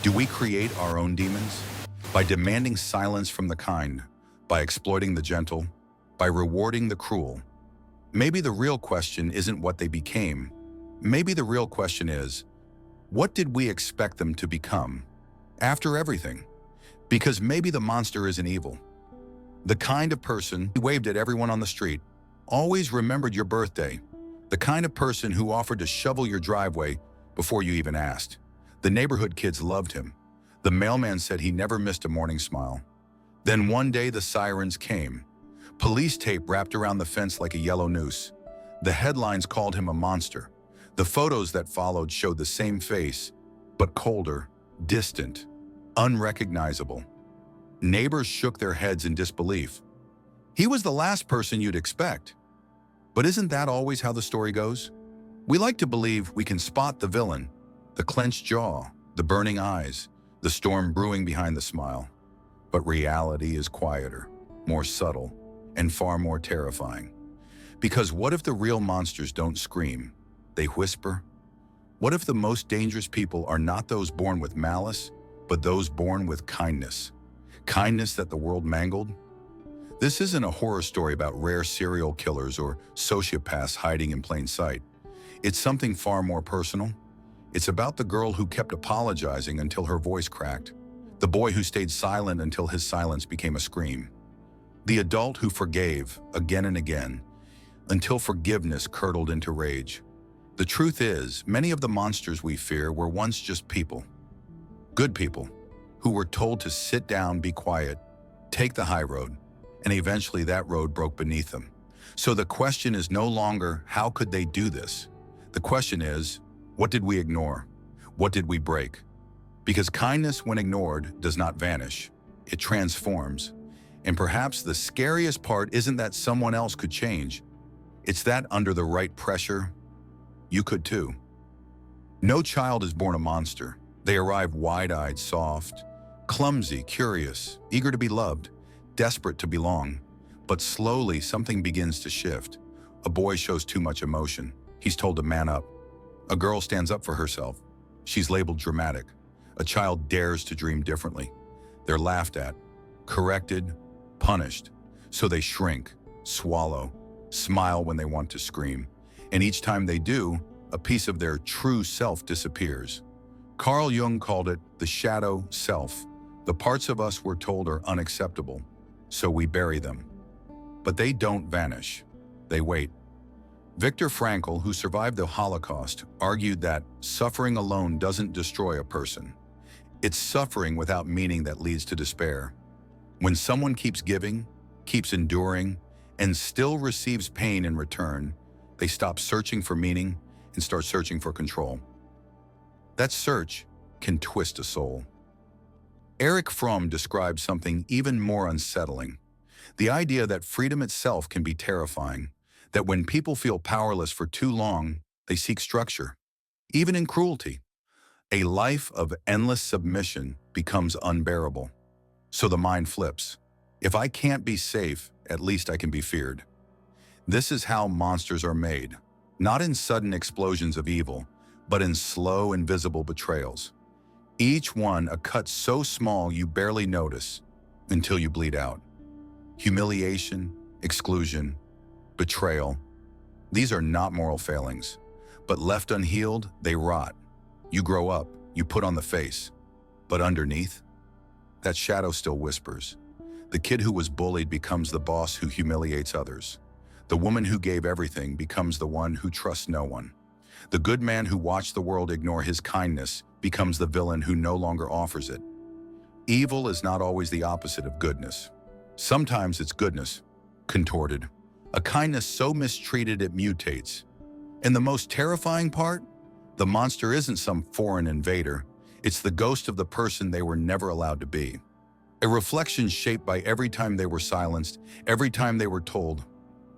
Do we create our own demons? By demanding silence from the kind, by exploiting the gentle, by rewarding the cruel. Maybe the real question isn't what they became. Maybe the real question is, what did we expect them to become? After everything. Because maybe the monster isn't evil. The kind of person who waved at everyone on the street, always remembered your birthday. The kind of person who offered to shovel your driveway before you even asked. The neighborhood kids loved him. The mailman said he never missed a morning smile. Then one day the sirens came. Police tape wrapped around the fence like a yellow noose. The headlines called him a monster. The photos that followed showed the same face, but colder, distant, unrecognizable. Neighbors shook their heads in disbelief. He was the last person you'd expect. But isn't that always how the story goes? We like to believe we can spot the villain, the clenched jaw, the burning eyes, the storm brewing behind the smile. But reality is quieter, more subtle, and far more terrifying. Because what if the real monsters don't scream? They whisper? What if the most dangerous people are not those born with malice, but those born with kindness? Kindness that the world mangled? This isn't a horror story about rare serial killers or sociopaths hiding in plain sight. It's something far more personal. It's about the girl who kept apologizing until her voice cracked, the boy who stayed silent until his silence became a scream, the adult who forgave again and again until forgiveness curdled into rage. The truth is, many of the monsters we fear were once just people, good people, who were told to sit down, be quiet, take the high road, and eventually that road broke beneath them. So the question is no longer, how could they do this? The question is, what did we ignore? What did we break? Because kindness, when ignored, does not vanish. It transforms. And perhaps the scariest part isn't that someone else could change. It's that under the right pressure, you could too. No child is born a monster. They arrive wide-eyed, soft, clumsy, curious, eager to be loved, desperate to belong. But slowly, something begins to shift. A boy shows too much emotion. He's told to man up. A girl stands up for herself. She's labeled dramatic. A child dares to dream differently. They're laughed at, corrected, punished. So they shrink, swallow, smile when they want to scream. And each time they do, a piece of their true self disappears. Carl Jung called it the shadow self. The parts of us we're told are unacceptable, so we bury them. But they don't vanish. They wait. Viktor Frankl, who survived the Holocaust, argued that suffering alone doesn't destroy a person. It's suffering without meaning that leads to despair. When someone keeps giving, keeps enduring, and still receives pain in return, they stop searching for meaning and start searching for control. That search can twist a soul. Erich Fromm described something even more unsettling. The idea that freedom itself can be terrifying, that when people feel powerless for too long, they seek structure, even in cruelty. A life of endless submission becomes unbearable. So the mind flips. If I can't be safe, at least I can be feared. This is how monsters are made, not in sudden explosions of evil, but in slow, invisible betrayals. Each one a cut so small you barely notice until you bleed out. Humiliation, exclusion, betrayal. These are not moral failings, but left unhealed, they rot. You grow up, you put on the face, but underneath, that shadow still whispers. The kid who was bullied becomes the boss who humiliates others. The woman who gave everything becomes the one who trusts no one. The good man who watched the world ignore his kindness becomes the villain who no longer offers it. Evil is not always the opposite of goodness. Sometimes it's goodness, contorted. A kindness so mistreated it mutates. And the most terrifying part? The monster isn't some foreign invader. It's the ghost of the person they were never allowed to be. A reflection shaped by every time they were silenced, every time they were told,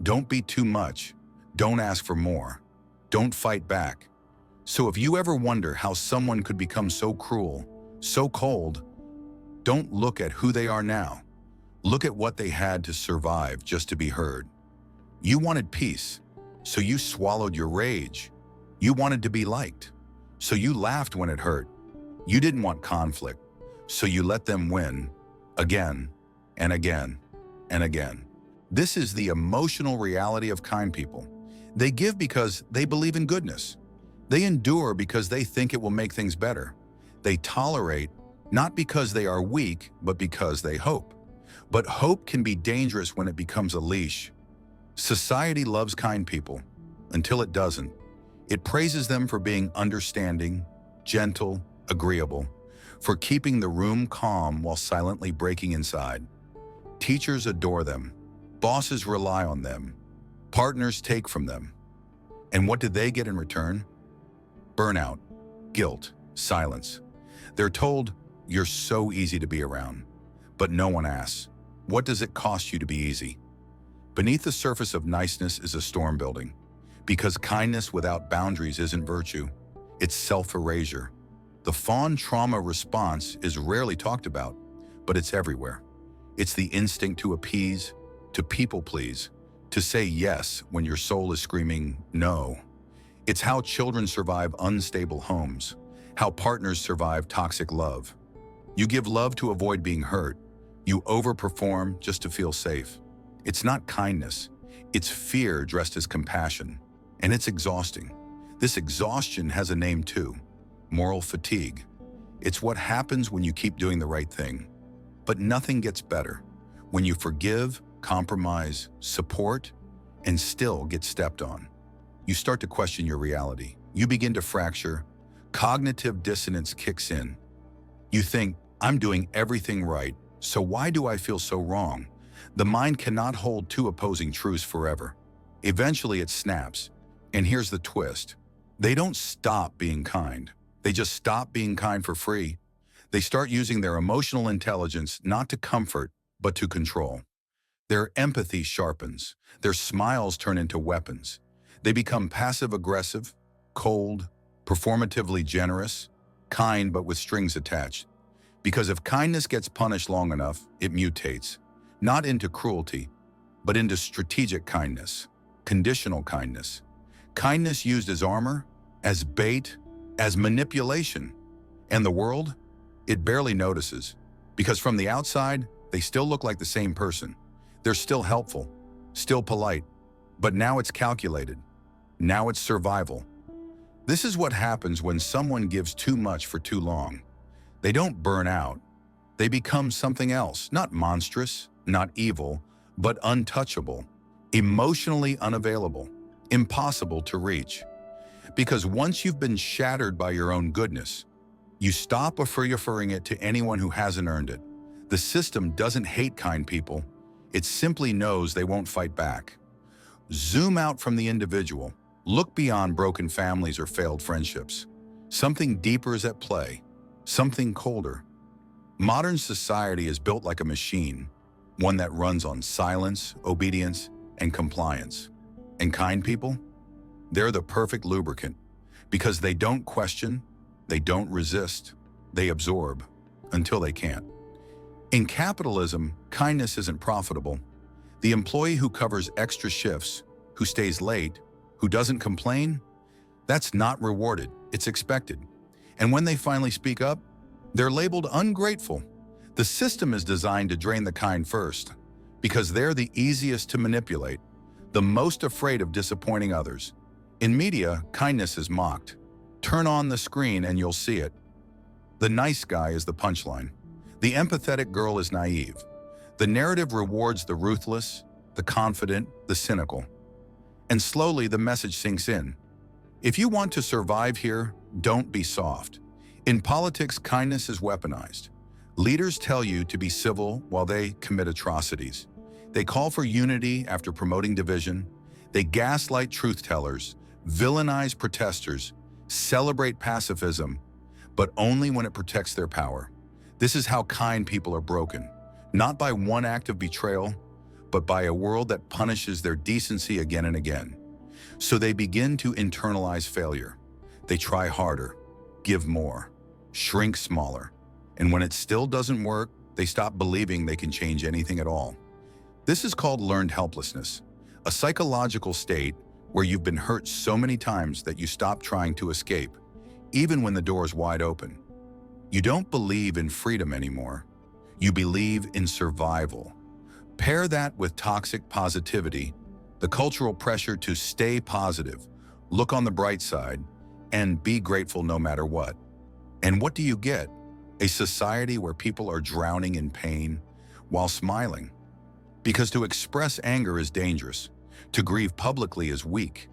don't be too much, don't ask for more, don't fight back. So if you ever wonder how someone could become so cruel, so cold, don't look at who they are now. Look at what they had to survive just to be heard. You wanted peace, so you swallowed your rage. You wanted to be liked, so you laughed when it hurt. You didn't want conflict, so you let them win again and again and again. This is the emotional reality of kind people. They give because they believe in goodness. They endure because they think it will make things better. They tolerate not because they are weak, but because they hope. But hope can be dangerous when it becomes a leash. Society loves kind people until it doesn't. It praises them for being understanding, gentle, agreeable, for keeping the room calm while silently breaking inside. Teachers adore them. Bosses rely on them. Partners take from them. And what do they get in return? Burnout, guilt, silence. They're told, "You're so easy to be around." But no one asks, what does it cost you to be easy? Beneath the surface of niceness is a storm building, because kindness without boundaries isn't virtue, it's self-erasure. The fawn trauma response is rarely talked about, but it's everywhere. It's the instinct to appease, to people please, to say yes when your soul is screaming no. It's how children survive unstable homes, how partners survive toxic love. You give love to avoid being hurt. You overperform just to feel safe. It's not kindness. It's fear dressed as compassion. And it's exhausting. This exhaustion has a name too: moral fatigue. It's what happens when you keep doing the right thing. But nothing gets better when you forgive, compromise, support, and still get stepped on. You start to question your reality. You begin to fracture. Cognitive dissonance kicks in. You think, I'm doing everything right, so why do I feel so wrong? The mind cannot hold two opposing truths forever. Eventually it snaps. And here's the twist. They don't stop being kind. They just stop being kind for free. They start using their emotional intelligence not to comfort, but to control. Their empathy sharpens. Their smiles turn into weapons. They become passive-aggressive, cold, performatively generous, kind but with strings attached. Because if kindness gets punished long enough, it mutates, not into cruelty, but into strategic kindness, conditional kindness. Kindness used as armor, as bait, as manipulation. And the world? It barely notices, because from the outside, they still look like the same person. They're still helpful, still polite, but now it's calculated. Now it's survival. This is what happens when someone gives too much for too long. They don't burn out. They become something else, not monstrous, not evil, but untouchable, emotionally unavailable, impossible to reach. Because once you've been shattered by your own goodness, you stop referring it to anyone who hasn't earned it. The system doesn't hate kind people. It simply knows they won't fight back. Zoom out from the individual. Look beyond broken families or failed friendships. Something deeper is at play. Something colder. Modern society is built like a machine, one that runs on silence, obedience, and compliance. And kind people? They're the perfect lubricant, because they don't question, they don't resist, they absorb until they can't. In capitalism, kindness isn't profitable. The employee who covers extra shifts, who stays late, who doesn't complain, that's not rewarded, it's expected. And when they finally speak up, they're labeled ungrateful. The system is designed to drain the kind first, because they're the easiest to manipulate, the most afraid of disappointing others. In media, kindness is mocked. Turn on the screen and you'll see it. The nice guy is the punchline. The empathetic girl is naive. The narrative rewards the ruthless, the confident, the cynical. And slowly the message sinks in. If you want to survive here, don't be soft. In politics, kindness is weaponized. Leaders tell you to be civil while they commit atrocities. They call for unity after promoting division. They gaslight truth-tellers, villainize protesters, celebrate pacifism, but only when it protects their power. This is how kind people are broken, not by one act of betrayal, but by a world that punishes their decency again and again. So they begin to internalize failure. They try harder, give more, shrink smaller, and when it still doesn't work, they stop believing they can change anything at all. This is called learned helplessness, a psychological state where you've been hurt so many times that you stop trying to escape, even when the door is wide open. You don't believe in freedom anymore. You believe in survival. Pair that with toxic positivity, the cultural pressure to stay positive, look on the bright side, and be grateful no matter what. And what do you get? A society where people are drowning in pain while smiling. Because to express anger is dangerous. To grieve publicly is weak.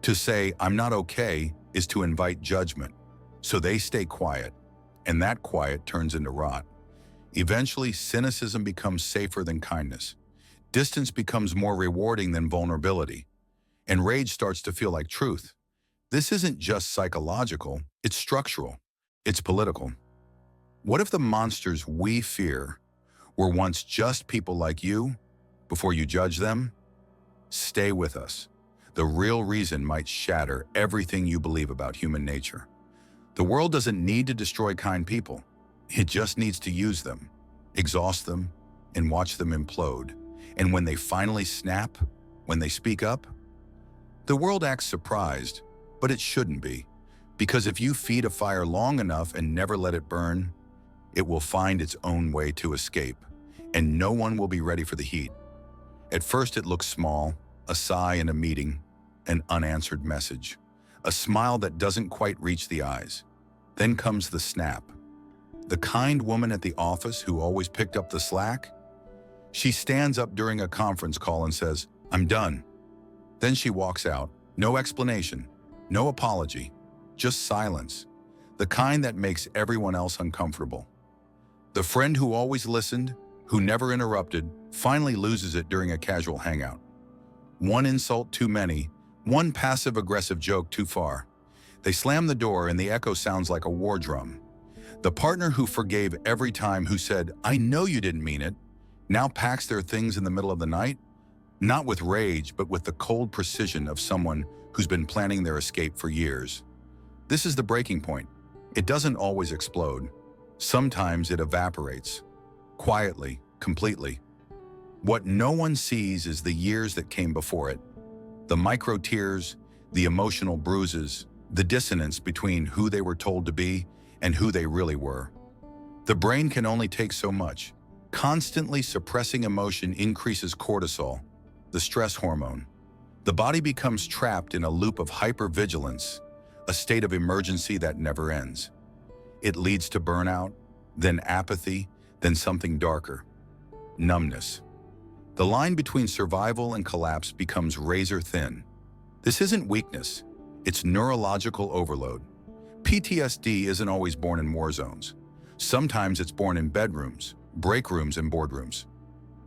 To say, "I'm not okay," is to invite judgment. So they stay quiet, and that quiet turns into rot. Eventually, cynicism becomes safer than kindness. Distance becomes more rewarding than vulnerability. And rage starts to feel like truth. This isn't just psychological, it's structural. It's political. What if the monsters we fear were once just people like you? Before you judge them, stay with us. The real reason might shatter everything you believe about human nature. The world doesn't need to destroy kind people. It just needs to use them, exhaust them, and watch them implode. And when they finally snap, when they speak up, the world acts surprised, but it shouldn't be. Because if you feed a fire long enough and never let it burn, it will find its own way to escape, and no one will be ready for the heat. At first it looks small, a sigh in a meeting, an unanswered message, a smile that doesn't quite reach the eyes. Then comes the snap. The kind woman at the office who always picked up the slack? She stands up during a conference call and says, "I'm done." Then she walks out. No explanation, no apology, just silence. The kind that makes everyone else uncomfortable. The friend who always listened, who never interrupted, finally loses it during a casual hangout. One insult too many, one passive-aggressive joke too far. They slam the door and the echo sounds like a war drum. The partner who forgave every time, who said, "I know you didn't mean it," now packs their things in the middle of the night, not with rage, but with the cold precision of someone who's been planning their escape for years. This is the breaking point. It doesn't always explode. Sometimes it evaporates. Quietly, completely. What no one sees is the years that came before it. The micro tears, the emotional bruises, the dissonance between who they were told to be and who they really were. The brain can only take so much. Constantly suppressing emotion increases cortisol, the stress hormone. The body becomes trapped in a loop of hypervigilance, a state of emergency that never ends. It leads to burnout, then apathy, then something darker, numbness. The line between survival and collapse becomes razor thin. This isn't weakness, it's neurological overload. PTSD isn't always born in war zones. Sometimes it's born in bedrooms, break rooms, and boardrooms.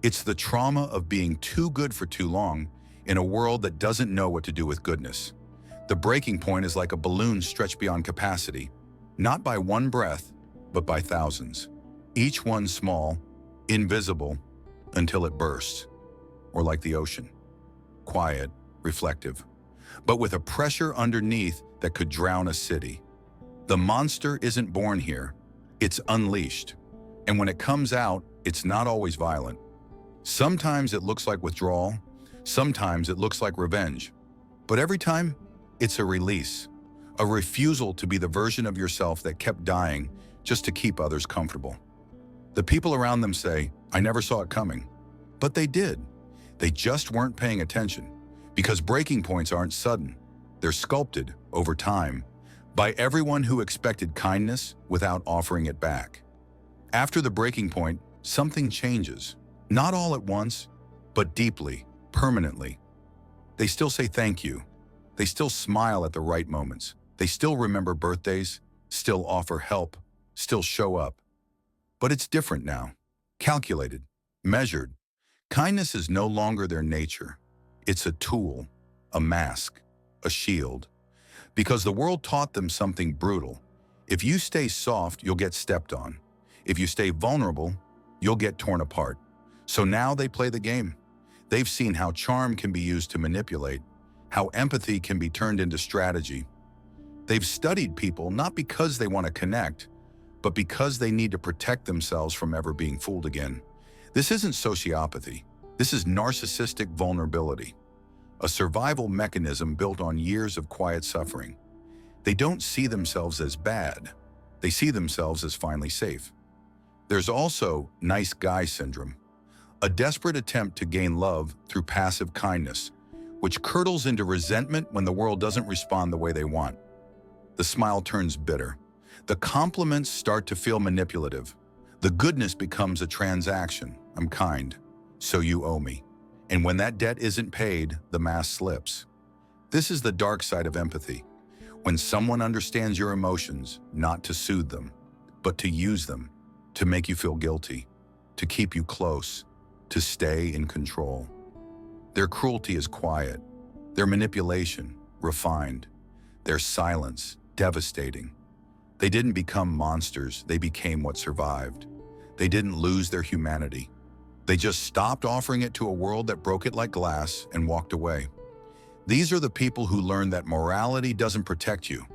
It's the trauma of being too good for too long in a world that doesn't know what to do with goodness. The breaking point is like a balloon stretched beyond capacity, not by one breath, but by thousands. Each one small, invisible, until it bursts. Or like the ocean, quiet, reflective, but with a pressure underneath that could drown a city. The monster isn't born here, it's unleashed. And when it comes out, it's not always violent. Sometimes it looks like withdrawal, sometimes it looks like revenge. But every time, it's a release, a refusal to be the version of yourself that kept dying just to keep others comfortable. The people around them say, "I never saw it coming." But they did. They just weren't paying attention, because breaking points aren't sudden. They're sculpted over time by everyone who expected kindness without offering it back. After the breaking point, something changes. Not all at once, but deeply, permanently. They still say thank you. They still smile at the right moments. They still remember birthdays, still offer help, still show up. But it's different now. Calculated, measured. Kindness is no longer their nature. It's a tool, a mask, a shield. Because the world taught them something brutal. If you stay soft, you'll get stepped on. If you stay vulnerable, you'll get torn apart. So now they play the game. They've seen how charm can be used to manipulate, how empathy can be turned into strategy. They've studied people not because they want to connect, but because they need to protect themselves from ever being fooled again. This isn't sociopathy. This is narcissistic vulnerability, a survival mechanism built on years of quiet suffering. They don't see themselves as bad. They see themselves as finally safe. There's also nice guy syndrome, a desperate attempt to gain love through passive kindness, which curdles into resentment when the world doesn't respond the way they want. The smile turns bitter. The compliments start to feel manipulative. The goodness becomes a transaction. I'm kind, so you owe me. And when that debt isn't paid, the mask slips. This is the dark side of empathy. When someone understands your emotions, not to soothe them, but to use them, to make you feel guilty, to keep you close, to stay in control. Their cruelty is quiet, their manipulation, refined, their silence, devastating. They didn't become monsters, they became what survived. They didn't lose their humanity. They just stopped offering it to a world that broke it like glass and walked away. These are the people who learn that morality doesn't protect you,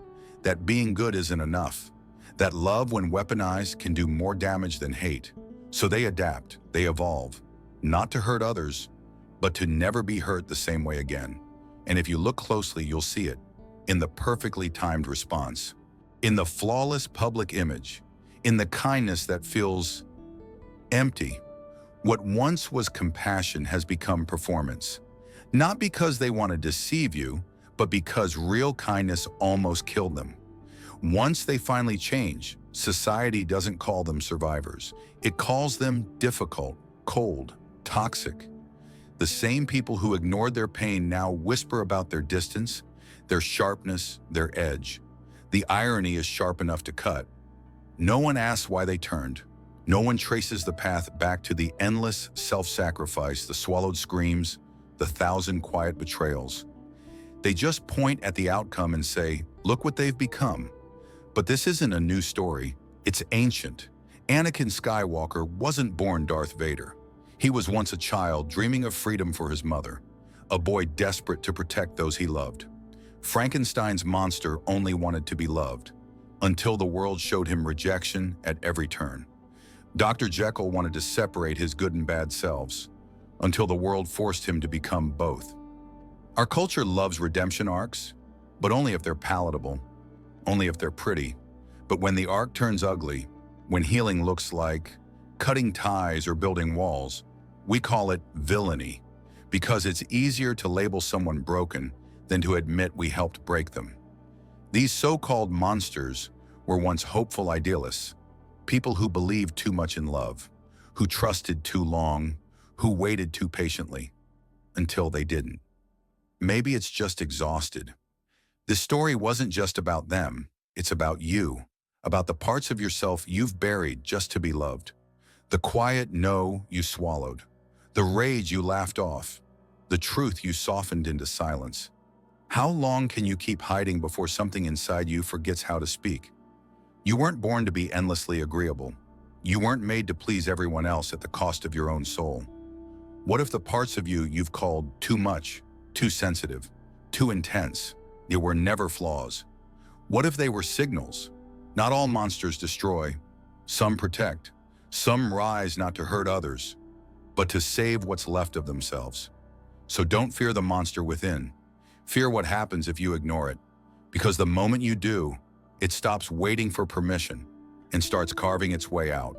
that being good isn't enough, that love, when weaponized, can do more damage than hate. So they adapt, they evolve, not to hurt others, but to never be hurt the same way again. And if you look closely, you'll see it in the perfectly timed response, in the flawless public image, in the kindness that feels empty. What once was compassion has become performance. Not because they want to deceive you, but because real kindness almost killed them. Once they finally change, society doesn't call them survivors. It calls them difficult, cold, toxic. The same people who ignored their pain now whisper about their distance, their sharpness, their edge. The irony is sharp enough to cut. No one asks why they turned. No one traces the path back to the endless self-sacrifice, the swallowed screams, the 1,000 quiet betrayals. They just point at the outcome and say, look what they've become. But this isn't a new story. It's ancient. Anakin Skywalker wasn't born Darth Vader. He was once a child dreaming of freedom for his mother, a boy desperate to protect those he loved. Frankenstein's monster only wanted to be loved, until the world showed him rejection at every turn. Dr. Jekyll wanted to separate his good and bad selves, until the world forced him to become both. Our culture loves redemption arcs, but only if they're palatable, only if they're pretty. But when the arc turns ugly, when healing looks like cutting ties or building walls, we call it villainy, because it's easier to label someone broken than to admit we helped break them. These so-called monsters were once hopeful idealists, people who believed too much in love, who trusted too long, who waited too patiently, until they didn't. Maybe it's just exhausted. This story wasn't just about them, it's about you, about the parts of yourself you've buried just to be loved. The quiet no you swallowed, the rage you laughed off, the truth you softened into silence. How long can you keep hiding before something inside you forgets how to speak? You weren't born to be endlessly agreeable. You weren't made to please everyone else at the cost of your own soul. What if the parts of you you've called too much, too sensitive, too intense, they were never flaws? What if they were signals? Not all monsters destroy. Some protect. Some rise not to hurt others, but to save what's left of themselves. So don't fear the monster within. Fear what happens if you ignore it, because the moment you do, it stops waiting for permission and starts carving its way out.